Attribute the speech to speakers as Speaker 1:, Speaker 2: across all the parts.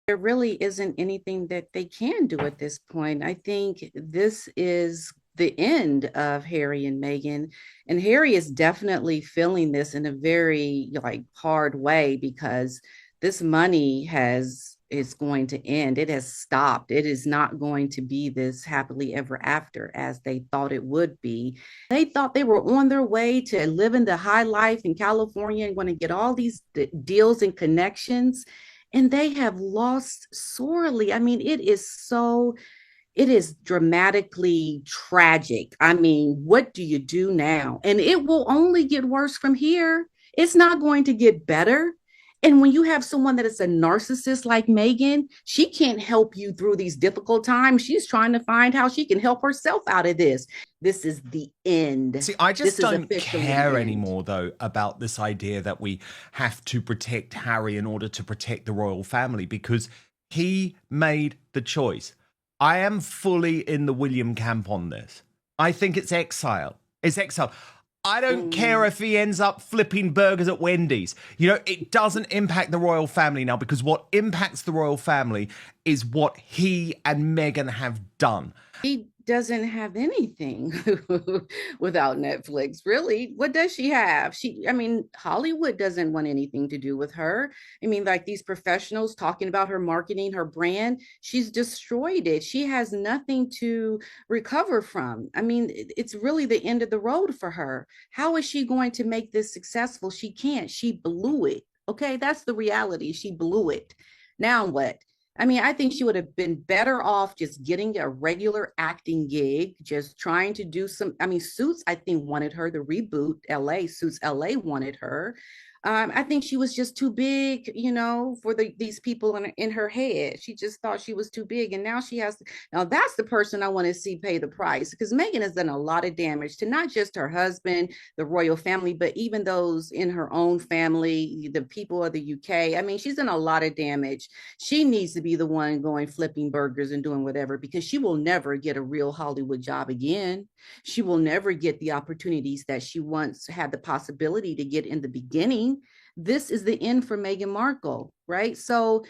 Speaker 1: There really isn't anything that they can do at this point. I think this is the end of Harry and Meghan. And Harry is definitely feeling this in a very like hard way because this money has is going to end. It has stopped. It is not going to be this happily ever after as they thought it would be. They thought they were on their way to living the high life in California and going to get all these deals and connections, and they have lost sorely. I mean, it is dramatically tragic. I mean, what do you do now? And it will only get worse from here. It's not going to get better. And when you have someone that is a narcissist like Meghan, she can't help you through these difficult times. She's trying to find how she can help herself out of this. This is the end.
Speaker 2: See, I just
Speaker 1: This is
Speaker 2: don't
Speaker 1: officially the
Speaker 2: care
Speaker 1: end.
Speaker 2: anymore, though, about this idea that we have to protect Harry in order to protect the royal family because he made the choice. I am fully in the William camp on this. I think it's exile. It's exile. I don't care if he ends up flipping burgers at Wendy's. You know, it doesn't impact the royal family now because what impacts the royal family is what he and Meghan have done.
Speaker 1: She doesn't have anything without Netflix. Really, what does she have? I mean, Hollywood doesn't want anything to do with her. I mean, like these professionals talking about her marketing, her brand, she's destroyed it. She has nothing to recover from. I mean, it's really the end of the road for her. How is she going to make this successful? She can't. She blew it. Okay, that's the reality. She blew it. Now what? I mean, I think she would have been better off just getting a regular acting gig, just trying to do some. I mean, Suits, I think, wanted her, the reboot, LA, Suits LA wanted her. I think she was just too big, for these people in her head. She just thought she was too big. And now she has to. Now, that's the person I want to see pay the price because Meghan has done a lot of damage to not just her husband, the royal family, but even those in her own family, the people of the UK. I mean, she's done a lot of damage. She needs to be the one going flipping burgers and doing whatever because she will never get a real Hollywood job again. She will never get the opportunities that she once had the possibility to get in the beginning. This is the end for Meghan Markle, right? So,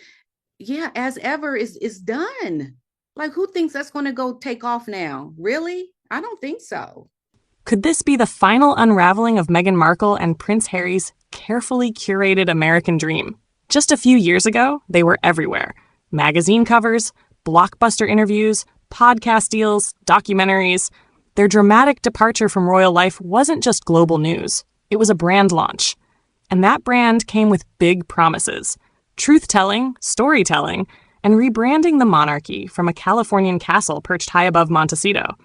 Speaker 1: yeah, as ever is done. Like, who thinks that's going to go take off now? Really? I don't think so.
Speaker 3: Could this be the final unraveling of Meghan Markle and Prince Harry's carefully curated American dream? Just a few years ago, they were everywhere. Magazine covers, blockbuster interviews, podcast deals, documentaries. Their dramatic departure from royal life wasn't just global news. It was a brand launch. And that brand came with big promises. Truth-telling, storytelling, and rebranding the monarchy from a Californian castle perched high above Montecito.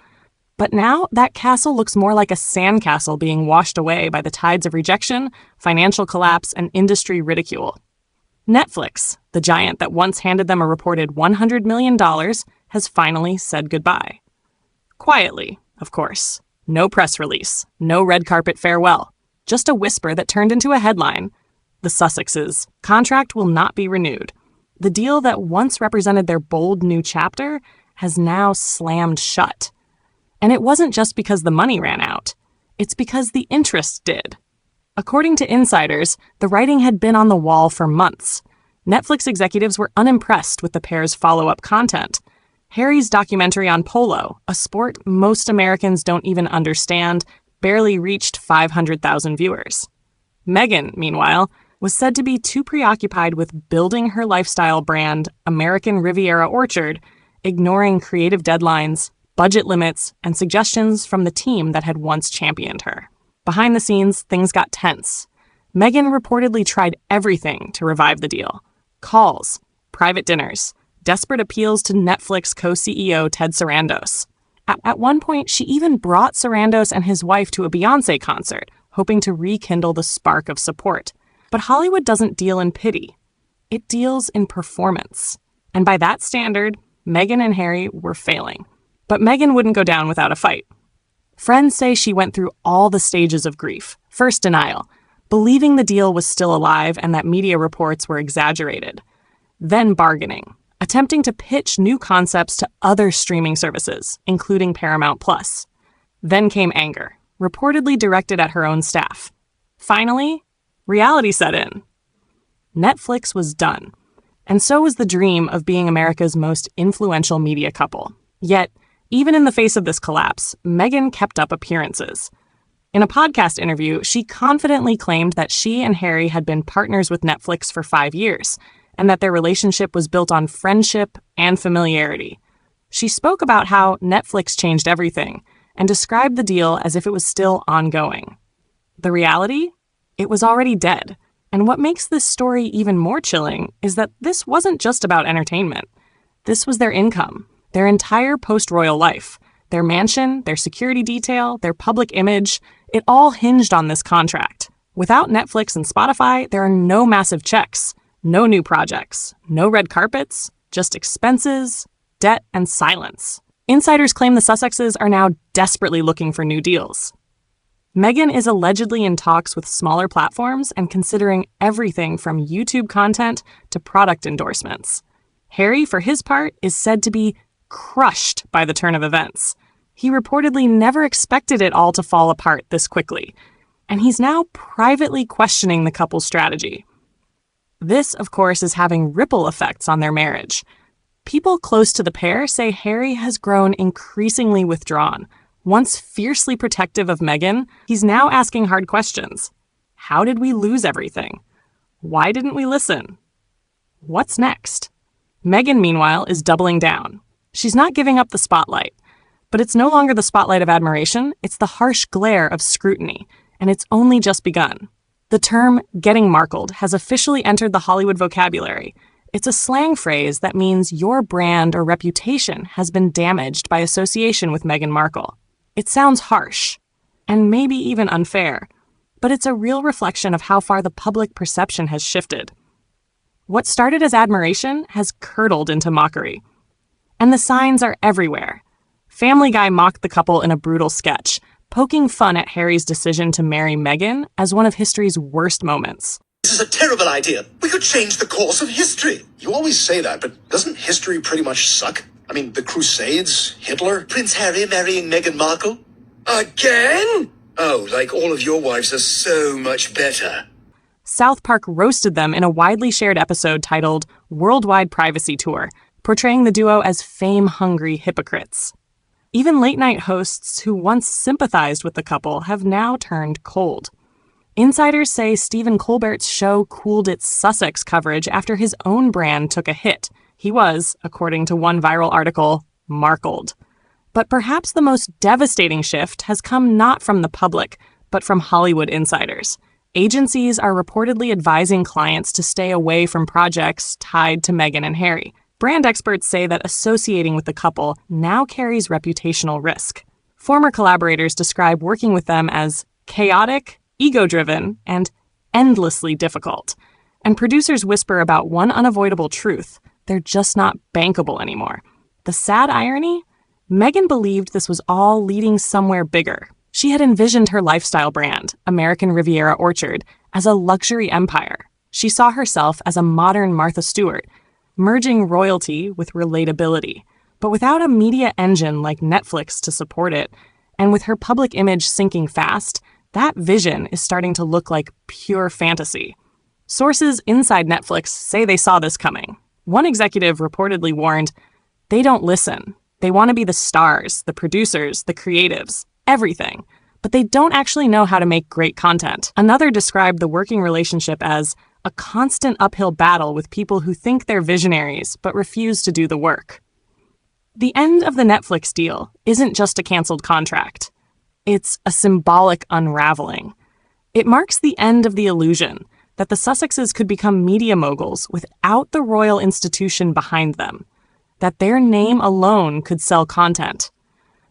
Speaker 3: But now that castle looks more like a sandcastle being washed away by the tides of rejection, financial collapse, and industry ridicule. Netflix, the giant that once handed them a reported $100 million, has finally said goodbye. Quietly, of course. No press release, no red carpet farewell. Just a whisper that turned into a headline. The Sussexes' contract will not be renewed. The deal that once represented their bold new chapter has now slammed shut. And it wasn't just because the money ran out. It's because the interest did. According to insiders, the writing had been on the wall for months. Netflix executives were unimpressed with the pair's follow-up content. Harry's documentary on polo, a sport most Americans don't even understand, barely reached 500,000 viewers. Meghan, meanwhile, was said to be too preoccupied with building her lifestyle brand, American Riviera Orchard, ignoring creative deadlines, budget limits, and suggestions from the team that had once championed her. Behind the scenes, things got tense. Meghan reportedly tried everything to revive the deal. Calls, private dinners, desperate appeals to Netflix co-CEO Ted Sarandos. At one point, she even brought Sarandos and his wife to a Beyoncé concert, hoping to rekindle the spark of support. But Hollywood doesn't deal in pity. It deals in performance. And by that standard, Meghan and Harry were failing. But Meghan wouldn't go down without a fight. Friends say she went through all the stages of grief. First, denial, believing the deal was still alive and that media reports were exaggerated. Then bargaining, attempting to pitch new concepts to other streaming services, including Paramount+. Then came anger, reportedly directed at her own staff. Finally, reality set in. Netflix was done, And so was the dream of being America's most influential media couple. Yet, even in the face of this collapse, Meghan kept up appearances. In a podcast interview, she confidently claimed that she and Harry had been partners with Netflix for 5 years, and that their relationship was built on friendship and familiarity. She spoke about how Netflix changed everything, and described the deal as if it was still ongoing. The reality? It was already dead. And what makes this story even more chilling is that this wasn't just about entertainment. This was their income, their entire post-royal life, their mansion, their security detail, their public image. It all hinged on this contract. Without Netflix and Spotify, there are no massive checks, no new projects, no red carpets, just expenses, debt, and silence. Insiders claim the Sussexes are now desperately looking for new deals. Meghan is allegedly in talks with smaller platforms and considering everything from YouTube content to product endorsements. Harry, for his part, is said to be crushed by the turn of events. He reportedly never expected it all to fall apart this quickly, and he's now privately questioning the couple's strategy. This, of course, is having ripple effects on their marriage. People close to the pair say Harry has grown increasingly withdrawn. Once fiercely protective of Meghan, he's now asking hard questions. How did we lose everything? Why didn't we listen? What's next? Meghan, meanwhile, is doubling down. She's not giving up the spotlight. But it's no longer the spotlight of admiration, it's the harsh glare of scrutiny, and it's only just begun. The term getting markled has officially entered the Hollywood vocabulary. It's a slang phrase that means your brand or reputation has been damaged by association with Meghan Markle. It sounds harsh, and maybe even unfair, but it's a real reflection of how far the public perception has shifted. What started as admiration has curdled into mockery. And the signs are everywhere. Family Guy mocked the couple in a brutal sketch, poking fun at Harry's decision to marry Meghan as one of history's worst moments.
Speaker 4: This is a terrible idea. We could change the course of history.
Speaker 5: You always say that, but doesn't history pretty much suck? I mean, the Crusades, Hitler.
Speaker 4: Prince Harry marrying Meghan Markle?
Speaker 5: Again? Oh, like all of your wives are so much better.
Speaker 3: South Park roasted them in a widely shared episode titled Worldwide Privacy Tour, portraying the duo as fame-hungry hypocrites. Even late-night hosts who once sympathized with the couple have now turned cold. Insiders say Stephen Colbert's show cooled its Sussex coverage after his own brand took a hit. He was, according to one viral article, Markled. But perhaps the most devastating shift has come not from the public, but from Hollywood insiders. Agencies are reportedly advising clients to stay away from projects tied to Meghan and Harry. Brand experts say that associating with the couple now carries reputational risk. Former collaborators describe working with them as chaotic, ego-driven, and endlessly difficult. And producers whisper about one unavoidable truth: they're just not bankable anymore. The sad irony? Meghan believed this was all leading somewhere bigger. She had envisioned her lifestyle brand, American Riviera Orchard, as a luxury empire. She saw herself as a modern Martha Stewart, merging royalty with relatability. But without a media engine like Netflix to support it, and with her public image sinking fast, that vision is starting to look like pure fantasy. Sources inside Netflix say they saw this coming. One executive reportedly warned, "They don't listen. They want to be the stars, the producers, the creatives, everything. But they don't actually know how to make great content." Another described the working relationship as a constant uphill battle with people who think they're visionaries but refuse to do the work. The end of the Netflix deal isn't just a canceled contract. It's a symbolic unraveling. It marks the end of the illusion that the Sussexes could become media moguls without the royal institution behind them, that their name alone could sell content,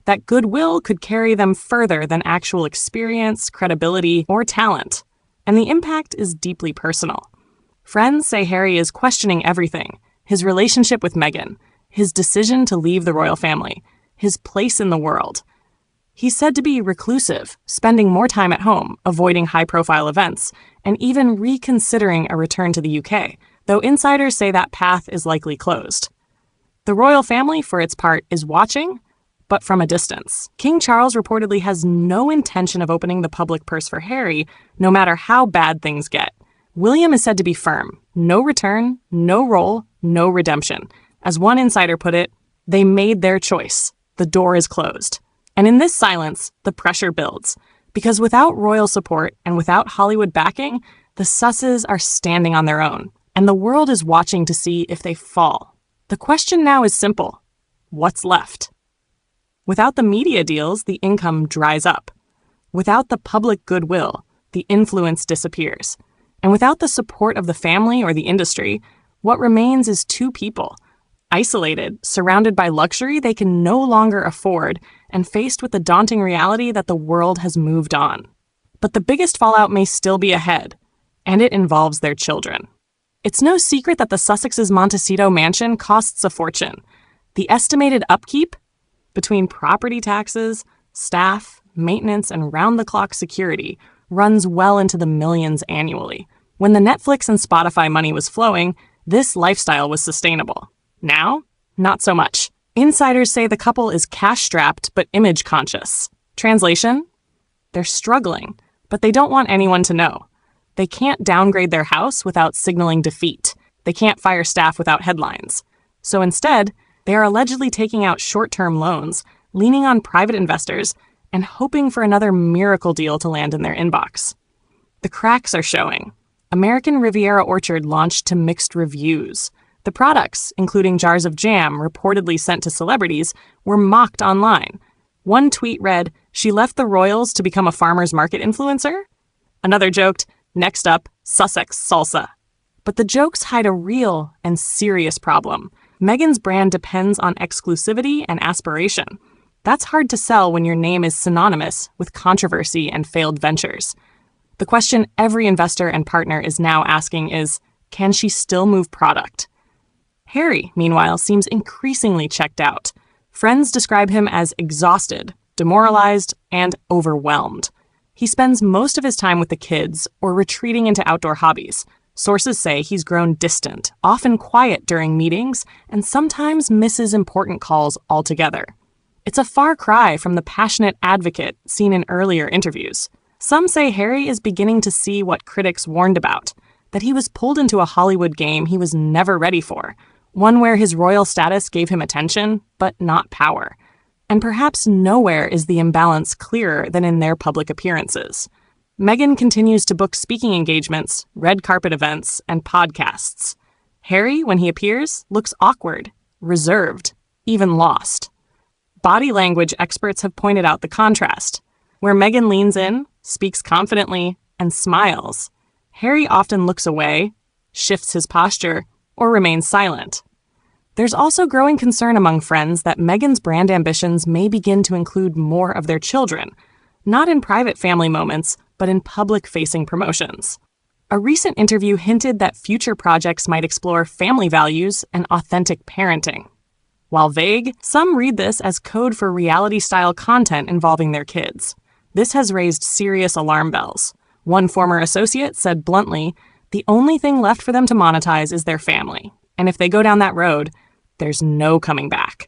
Speaker 3: that goodwill could carry them further than actual experience, credibility, or talent. And the impact is deeply personal. Friends say Harry is questioning everything: his relationship with Meghan, his decision to leave the royal family, his place in the world. He's said to be reclusive, spending more time at home, avoiding high-profile events, and even reconsidering a return to the UK, though insiders say that path is likely closed. The royal family, for its part, is watching, but from a distance. King Charles reportedly has no intention of opening the public purse for Harry, no matter how bad things get. William is said to be firm, No return, no role, no redemption. As one insider put it, they made their choice. The door is closed. And in this silence, the pressure builds. Because without royal support and without Hollywood backing, the Sussexes are standing on their own. And the world is watching to see if they fall. The question now is simple. What's left? Without the media deals, the income dries up. Without the public goodwill, the influence disappears. And without the support of the family or the industry, what remains is two people, isolated, surrounded by luxury they can no longer afford, and faced with the daunting reality that the world has moved on. But the biggest fallout may still be ahead, and it involves their children. It's no secret that the Sussexes' Montecito mansion costs a fortune. The estimated upkeep, between property taxes, staff, maintenance, and round-the-clock security, runs well into the millions annually. When the Netflix and Spotify money was flowing, this lifestyle was sustainable. Now, not so much. Insiders say the couple is cash-strapped but image-conscious. Translation? They're struggling, but they don't want anyone to know. They can't downgrade their house without signaling defeat. They can't fire staff without headlines. So instead, they are allegedly taking out short-term loans, leaning on private investors, and hoping for another miracle deal to land in their inbox. The cracks are showing. American Riviera Orchard launched to mixed reviews. The products, including jars of jam reportedly sent to celebrities, were mocked online. One tweet read, "She left the royals to become a farmer's market influencer?" Another joked, "Next up, Sussex salsa." But the jokes hide a real and serious problem. Meghan's brand depends on exclusivity and aspiration. That's hard to sell when your name is synonymous with controversy and failed ventures. The question every investor and partner is now asking is, can she still move product? Harry, meanwhile, seems increasingly checked out. Friends describe him as exhausted, demoralized, and overwhelmed. He spends most of his time with the kids or retreating into outdoor hobbies. Sources say he's grown distant, often quiet during meetings, and sometimes misses important calls altogether. It's a far cry from the passionate advocate seen in earlier interviews. Some say Harry is beginning to see what critics warned about, that he was pulled into a Hollywood game he was never ready for, one where his royal status gave him attention, but not power. And perhaps nowhere is the imbalance clearer than in their public appearances. Meghan continues to book speaking engagements, red carpet events, and podcasts. Harry, when he appears, looks awkward, reserved, even lost. Body language experts have pointed out the contrast. Where Meghan leans in, speaks confidently, and smiles, Harry often looks away, shifts his posture, or remains silent. There's also growing concern among friends that Meghan's brand ambitions may begin to include more of their children, not in private family moments, but in public-facing promotions. A recent interview hinted that future projects might explore family values and authentic parenting. While vague, some read this as code for reality-style content involving their kids. This has raised serious alarm bells. One former associate said bluntly, the only thing left for them to monetize is their family. And if they go down that road, there's no coming back.